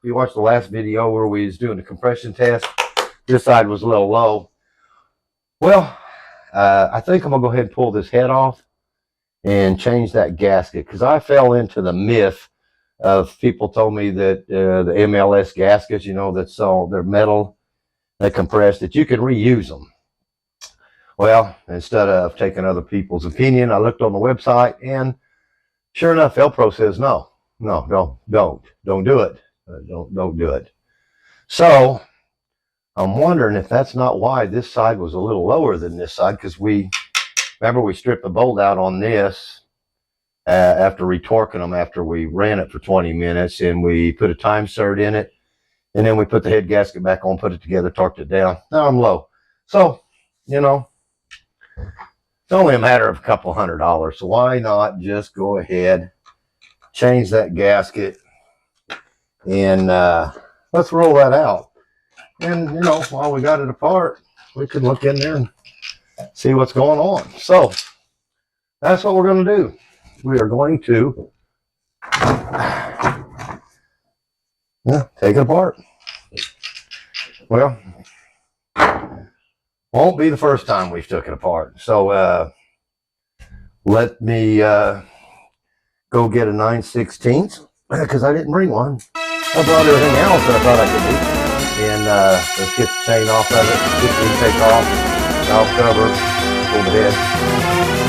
you watched the last video where we was doing the compression test, this side was a little low. Well, I think I'm gonna go ahead and pull this head off and change that gasket, because I fell into the myth of people told me that the MLS gaskets, you know, that's all they're metal, they compress, that you can reuse them. Well, instead of taking other people's opinion, I looked on the website, and sure enough, Elpro says no, don't do it, don't do it. So I'm wondering if that's not why this side was a little lower than this side, because remember we stripped the bolt out on this after retorquing them after we ran it for 20 minutes, and we put a time cert in it, and then we put the head gasket back on, put it together, torqued it down. Now I'm low. So, you know, it's only a matter of a couple $100. So why not just go ahead, change that gasket, and let's roll that out. And, you know, while we got it apart, we can look in there and see what's going on. So that's what we're going to do. We are going to take it apart. Well, won't be the first time we've took it apart. So let me go get a 9/16, because I didn't bring one. I brought everything else that I thought I could do. And let's get the chain off of it, get the intake off, valve cover, pull the head,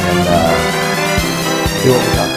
and see what we got.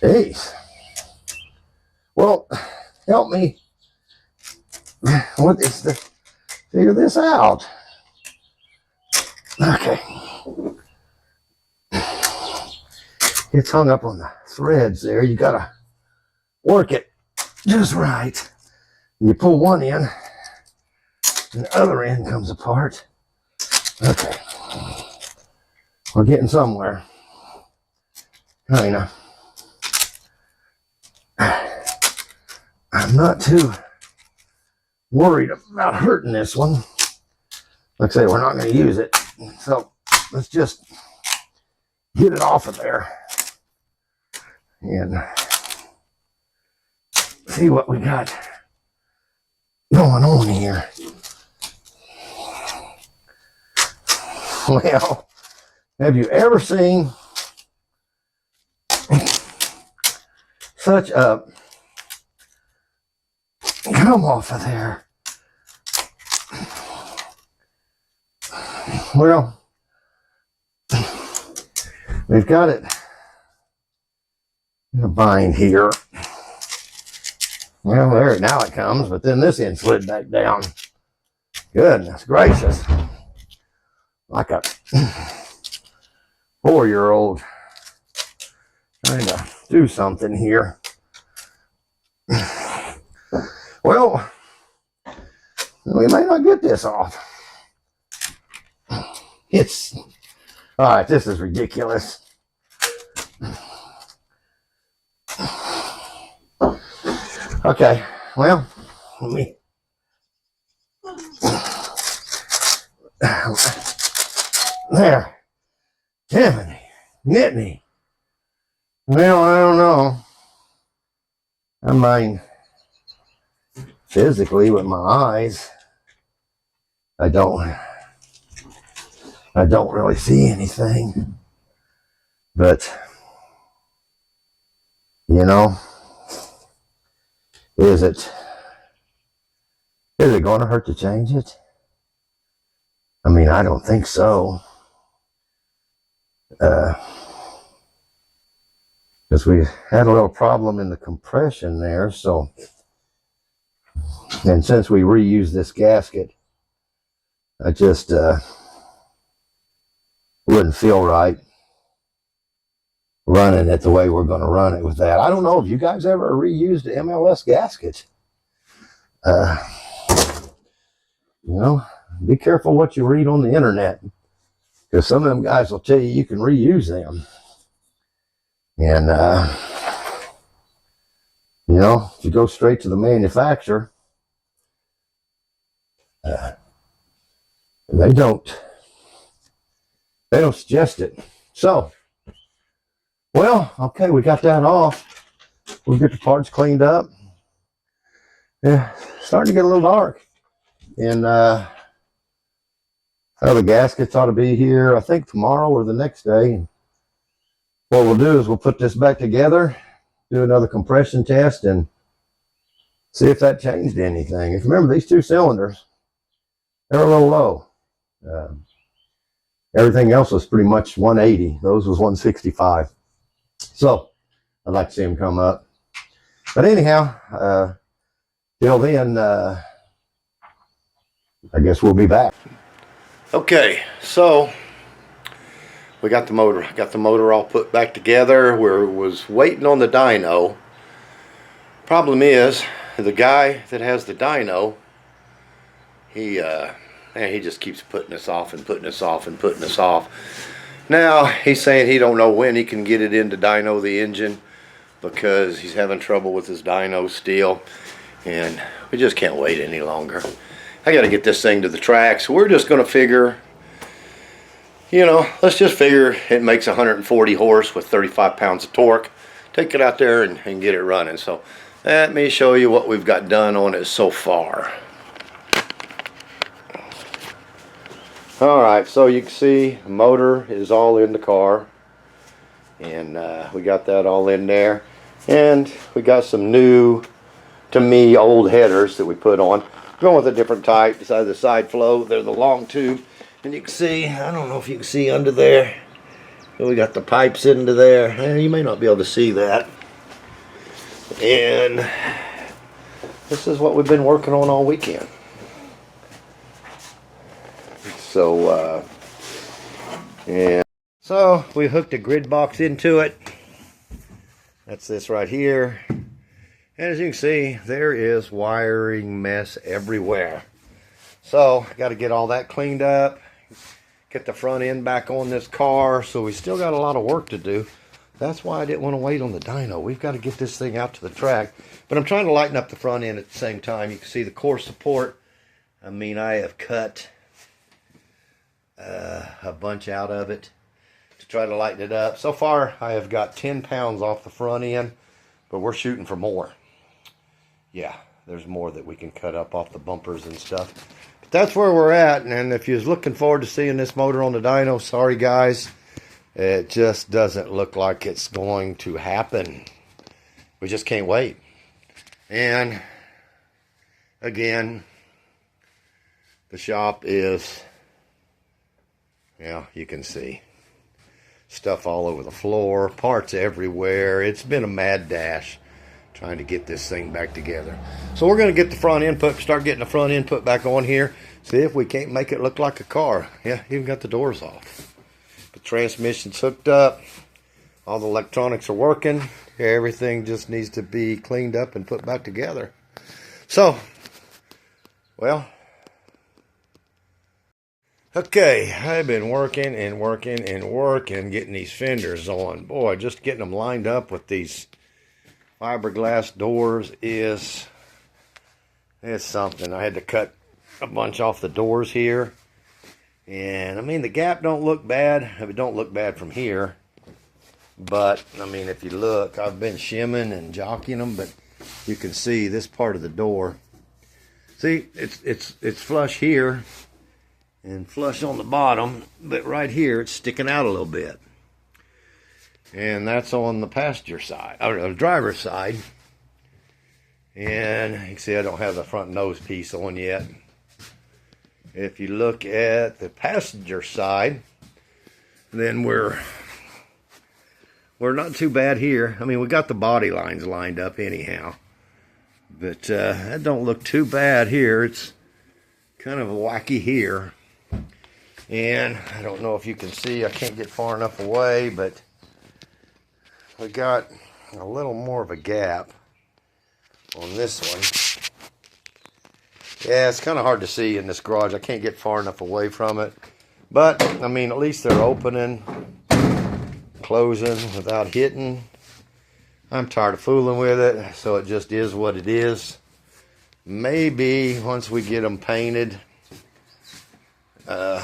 Jeez. Well, help me. What is the? Figure this out. Okay. It's hung up on the threads there. You gotta work it just right. And you pull one in, and the other end comes apart. Okay. We're getting somewhere. Kind of. I'm not too worried about hurting this one. Like I say, we're not going to use it. So let's just get it off of there and see what we got going on here. Well, have you ever seen such a come off of there? Well, we've got it in a bind here. Well, there, now it comes, but then this end slid back down. Goodness gracious. Like a 4-year-old Trying to do something here. Well, we may not get this off. It's all right. This is ridiculous. Okay, well, let me. There. Tiffany, Nittany. Well, I don't know. I mean, physically with my eyes, I don't really see anything. But, you know, is it going to hurt to change it? I mean, I don't think so. Because we had a little problem in the compression there, so, and since we reused this gasket, I just wouldn't feel right running it the way we're going to run it with that. I don't know if you guys ever reused the MLS gasket. You know, be careful what you read on the internet, because some of them guys will tell you can reuse them. And, you know, if you go straight to the manufacturer, they don't suggest it. So, well, okay, we got that off. We'll get the parts cleaned up. Yeah, starting to get a little dark. And the gaskets ought to be here, I think, tomorrow or the next day. What we'll do is we'll put this back together, do another compression test, and see if that changed anything. If you remember, these two cylinders, they're a little low. Everything else was pretty much 180. Those was 165. So I'd like to see them come up. But anyhow, till then, I guess we'll be back. Okay, so we got the motor all put back together. Was waiting on the dyno. Problem is, the guy that has the dyno, he just keeps putting us off and putting us off and putting us off. Now he's saying he don't know when he can get it into dyno the engine, because he's having trouble with his dyno still, and we just can't wait any longer. I got to get this thing to the track, so we're just going to figure, you know, let's just figure it makes 140 horse with 35 pounds of torque. Take it out there and get it running. So let me show you what we've got done on it so far. Alright, so you can see the motor is all in the car, and we got that all in there, and we got some new, to me, old headers that we put on. Going with a different type. Besides the side flow, they're the long tube, and you can see, I don't know if you can see under there, we got the pipes into there. You may not be able to see that. And this is what we've been working on all weekend. So, and so we hooked a grid box into it. That's this right here. And as you can see, there is wiring mess everywhere. So, got to get all that cleaned up. Get the front end back on this car. So we still got a lot of work to do. That's why I didn't want to wait on the dyno. We've got to get this thing out to the track. But I'm trying to lighten up the front end at the same time. You can see the core support. I mean, I have cut a bunch out of it to try to lighten it up. So far, I have got 10 pounds off the front end, but we're shooting for more. Yeah, there's more that we can cut up off the bumpers and stuff. But that's where we're at, and if you're looking forward to seeing this motor on the dyno, sorry guys, it just doesn't look like it's going to happen. We just can't wait. And again, the shop is, yeah, you can see stuff all over the floor, parts everywhere. It's been a mad dash trying to get this thing back together. So we're going to get the front input, start getting the front input back on here, see if we can't make it look like a car. Yeah, even got the doors off. The transmission's hooked up. All the electronics are working. Everything just needs to be cleaned up and put back together. So, well, okay, I've been working and working and working, getting these fenders on. Boy, just getting them lined up with these fiberglass doors is something. I had to cut a bunch off the doors here. And, I mean, the gap don't look bad. It don't look bad from here. But, I mean, if you look, I've been shimming and jockeying them, but you can see this part of the door. See, it's flush here and flush on the bottom, but right here it's sticking out a little bit. And that's on the passenger side, or the driver's side. And you can see I don't have the front nose piece on yet. If you look at the passenger side, then we're not too bad here. I mean, we got the body lines lined up anyhow. But that don't look too bad here. It's kind of wacky here. And I don't know if you can see, I can't get far enough away, but we got a little more of a gap on this one. Yeah, it's kind of hard to see in this garage. I can't get far enough away from it. But, I mean, at least they're opening, closing without hitting. I'm tired of fooling with it, so it just is what it is. Maybe once we get them painted, look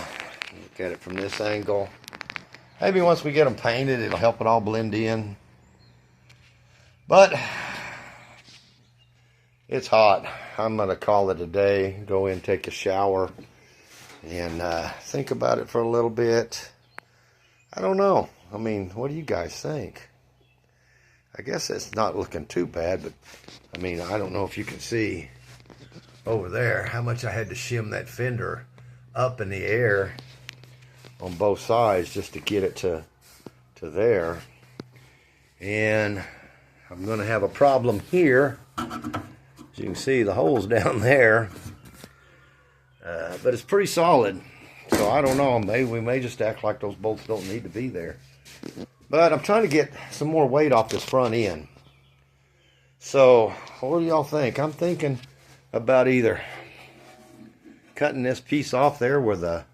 at it from this angle. Maybe once we get them painted, it'll help it all blend in. But it's hot. I'm going to call it a day, go in, take a shower, and think about it for a little bit. I don't know. I mean, what do you guys think? I guess it's not looking too bad, but I mean, I don't know if you can see over there how much I had to shim that fender up in the air on both sides just to get it to there. And I'm going to have a problem here. As you can see, the hole's down there. But it's pretty solid. So I don't know, maybe we may just act like those bolts don't need to be there. But I'm trying to get some more weight off this front end. So, what do y'all think? I'm thinking about either cutting this piece off there where the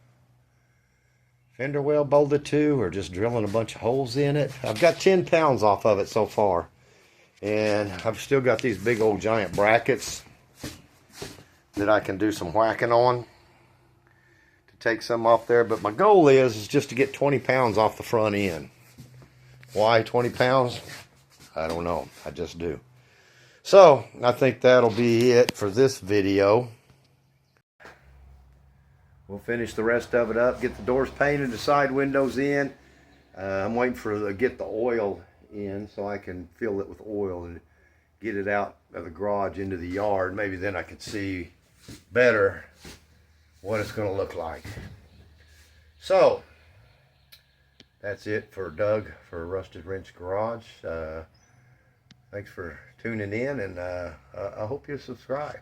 fender well bolted to, or just drilling a bunch of holes in it. I've got 10 pounds off of it so far. And I've still got these big old giant brackets that I can do some whacking on to take some off there. But my goal is just to get 20 pounds off the front end. Why 20 pounds? I don't know. I just do. So, I think that'll be it for this video. We'll finish the rest of it up, get the doors painted, the side windows in. I'm waiting for get the oil in so I can fill it with oil and get it out of the garage into the yard. Maybe then I can see better what it's going to look like. So, that's it for Doug for Rusted Wrench Garage. Thanks for tuning in, and I hope you subscribe.